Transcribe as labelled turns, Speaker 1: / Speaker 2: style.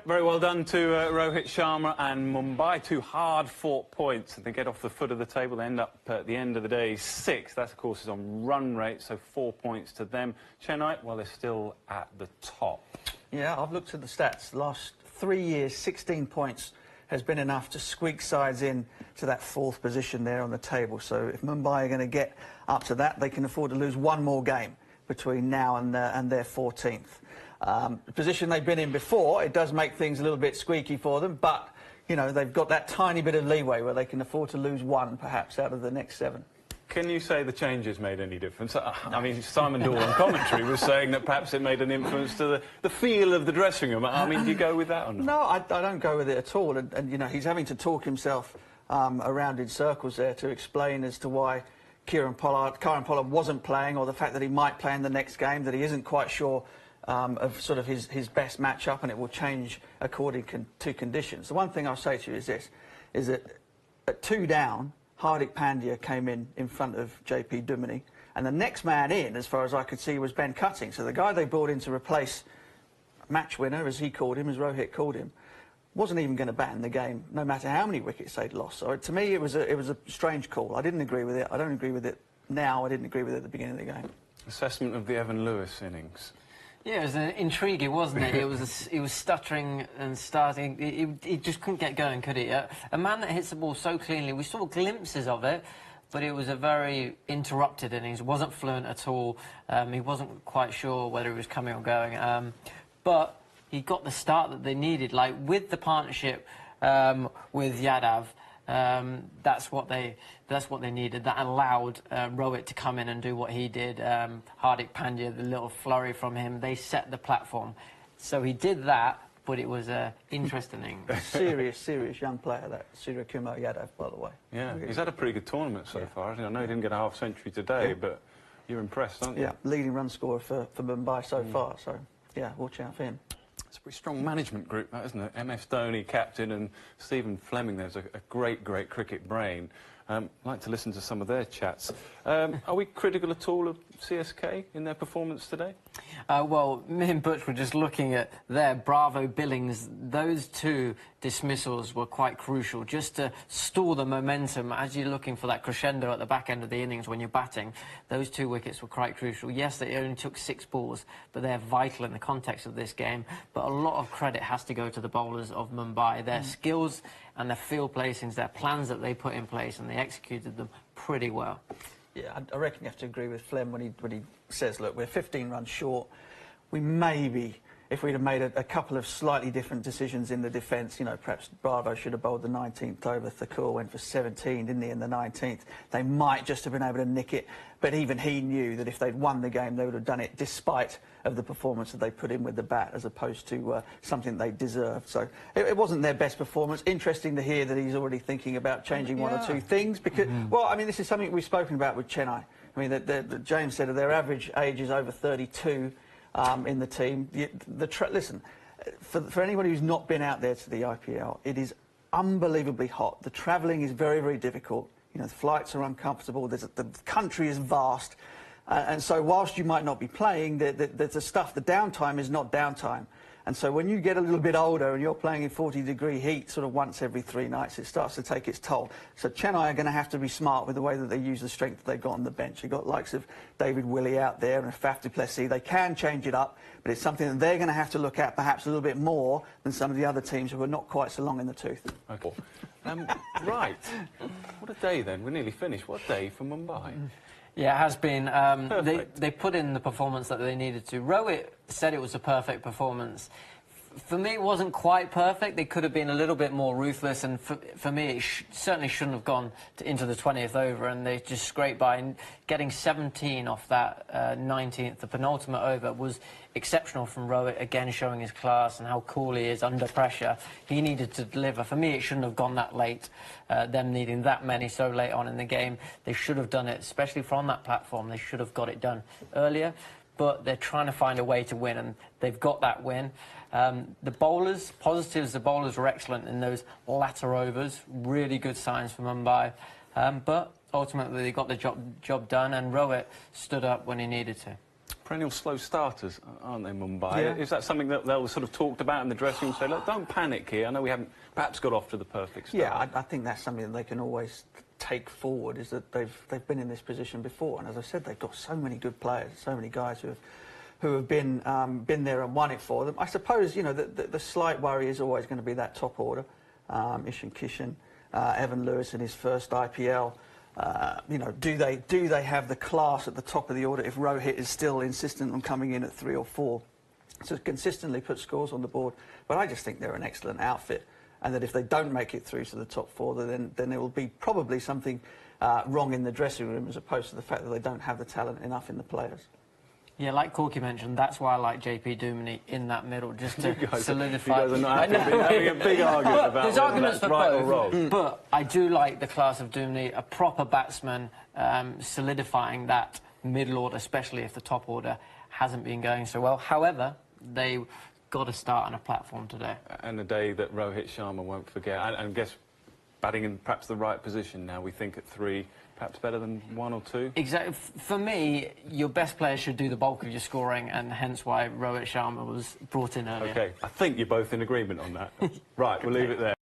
Speaker 1: very well done to Rohit Sharma and Mumbai. 2 hard-fought points. They get off the foot of the table. They end up, at the end of the day, 6th. That, of course, is on run rate, so 4 points to them. Chennai, well, they're still at the top.
Speaker 2: Yeah, I've looked at the stats. The last 3 years, 16 points has been enough to squeak sides in to that 4th position there on the table. So if Mumbai are going to get up to that, they can afford to lose 1 more game between now and their 14th. The position they've been in before, it does make things a little bit squeaky for them, but, you know, they've got that tiny bit of leeway where they can afford to lose 1, perhaps, out of the next 7.
Speaker 1: Can you say the changes made any difference? I mean, Simon Doyle on commentary was saying that perhaps it made an influence to the feel of the dressing room. I mean, do you go with that or not?
Speaker 2: No, I don't go with it at all. And you know, he's having to talk himself around in circles there to explain as to why Kieran Pollard wasn't playing, or the fact that he might play in the next game, that he isn't quite sure of sort of his best matchup, and it will change according to conditions. The one thing I'll say to you is this, is that at 2 down, Hardik Pandya came in front of JP Duminy, and the next man in, as far as I could see, was Ben Cutting. So the guy they brought in to replace match winner, as he called him, as Rohit called him, wasn't even going to bat in the game, no matter how many wickets they'd lost. So to me, it was a strange call. I didn't agree with it. I don't agree with it now. I didn't agree with it at the beginning of the game. Assessment
Speaker 1: of the Evan Lewis innings.
Speaker 3: Yeah, it was intriguing, wasn't it? It was stuttering and starting. He just couldn't get going, could he? A man that hits the ball so cleanly. We saw glimpses of it, but it was a very interrupted innings. It wasn't fluent at all. He wasn't quite sure whether he was coming or going. But he got the start that they needed. Like, with the partnership with Yadav, that's what they needed. That allowed Rohit to come in and do what he did. Hardik Pandya, the little flurry from him, they set the platform. So he did that, but it was interesting.
Speaker 2: serious young player, that Surya Kumar Yadav, by the way.
Speaker 1: Yeah, he's had a pretty good tournament so far. I know he didn't get a half-century today, but you're impressed, aren't you?
Speaker 2: Yeah, leading run scorer for Mumbai so far. So yeah, watch out for him.
Speaker 1: It's a pretty strong management group, that, isn't it? MS Dhoni, captain, and Stephen Fleming, there's a great cricket brain. I'd like to listen to some of their chats. Are we critical at all of CSK in their performance today?
Speaker 3: Well, me and Butch were just looking at their Bravo billings. Those 2 dismissals were quite crucial, just to stall the momentum as you're looking for that crescendo at the back end of the innings when you're batting. Those 2 wickets were quite crucial. Yes, they only took 6 balls, but they're vital in the context of this game. But a lot of credit has to go to the bowlers of Mumbai. Their skills and their field placings, their plans that they put in place, and they executed them pretty well.
Speaker 2: Yeah, I reckon you have to agree with Flem when he says, look, we're 15 runs short. We maybe, if we'd have made a couple of slightly different decisions in the defence, you know, perhaps Bravo should have bowled the 19th over. Thakur went for 17, didn't he, in the 19th? They might just have been able to nick it, but even he knew that if they'd won the game, they would have done it despite of the performance that they put in with the bat, as opposed to something they deserved. So it wasn't their best performance. Interesting to hear that he's already thinking about changing 1 or 2 things, because, well, I mean, this is something we've spoken about with Chennai. I mean, that James said that their average age is over 32 in the team. Listen, for anybody who's not been out there to the IPL, it is unbelievably hot. The travelling is very difficult. You know, the flights are uncomfortable. The country is vast. And so whilst you might not be playing, there's the stuff, the downtime is not downtime. And so when you get a little bit older and you're playing in 40-degree heat sort of once every 3 nights, it starts to take its toll. So Chennai are going to have to be smart with the way that they use the strength that they've got on the bench. You've got likes of David Willey out there and Faf du Plessis. They can change it up, but it's something that they're going to have to look at perhaps a little bit more than some of the other teams who are not quite so long in the tooth.
Speaker 1: Okay. Right. What a day then. We're nearly finished. What a day for Mumbai.
Speaker 3: Yeah, it has been. They put in the performance that they needed to. Rohit said it was a perfect performance. For me, it wasn't quite perfect. They could have been a little bit more ruthless, and for me, it certainly shouldn't have gone into the 20th over, and they just scraped by. And getting 17 off that 19th, the penultimate over, was exceptional from Rohit, again showing his class and how cool he is under pressure. He needed to deliver. For me, it shouldn't have gone that late, them needing that many so late on in the game. They should have done it, especially from that platform. They should have got it done earlier, but they're trying to find a way to win, and they've got that win. The bowlers, positives, the bowlers were excellent in those latter overs. Really good signs for Mumbai. But ultimately, they got the job done, and Rohit stood up when he needed to.
Speaker 1: Perennial slow starters, aren't they, Mumbai?
Speaker 2: Yeah.
Speaker 1: Is that something that they'll sort of talked about in the dressing room? Say, look, don't panic here. I know we haven't perhaps got off to the perfect start.
Speaker 2: Yeah, I think that's something that they can always take forward, is that they've been in this position before, and as I said, they've got so many good players, so many guys who have been there and won it for them. I suppose, you know, the slight worry is always going to be that top order. Ishan Kishan, Evan Lewis in his first IPL. You know, do they have the class at the top of the order if Rohit is still insistent on coming in at 3 or 4 to consistently put scores on the board? But I just think they're an excellent outfit, and that if they don't make it through to the top 4, then there will be probably something wrong in the dressing room, as opposed to the fact that they don't have the talent enough in the players.
Speaker 3: Yeah, like Corky mentioned, that's why I like JP Duminy in that middle, just to solidify.
Speaker 1: You guys are not having a big argument about
Speaker 3: there's
Speaker 1: whether
Speaker 3: arguments
Speaker 1: that's
Speaker 3: for
Speaker 1: right
Speaker 3: both,
Speaker 1: or wrong.
Speaker 3: but I do like the class of Duminy, a proper batsman, solidifying that middle order, especially if the top order hasn't been going so well. However, they got to start on a platform today.
Speaker 1: And a day that Rohit Sharma won't forget. And I guess batting in perhaps the right position now, we think at 3, perhaps better than 1 or 2?
Speaker 3: Exactly. For me, your best players should do the bulk of your scoring, and hence why Rohit Sharma was brought in earlier.
Speaker 1: OK, I think you're both in agreement on that. Right, we'll leave it there.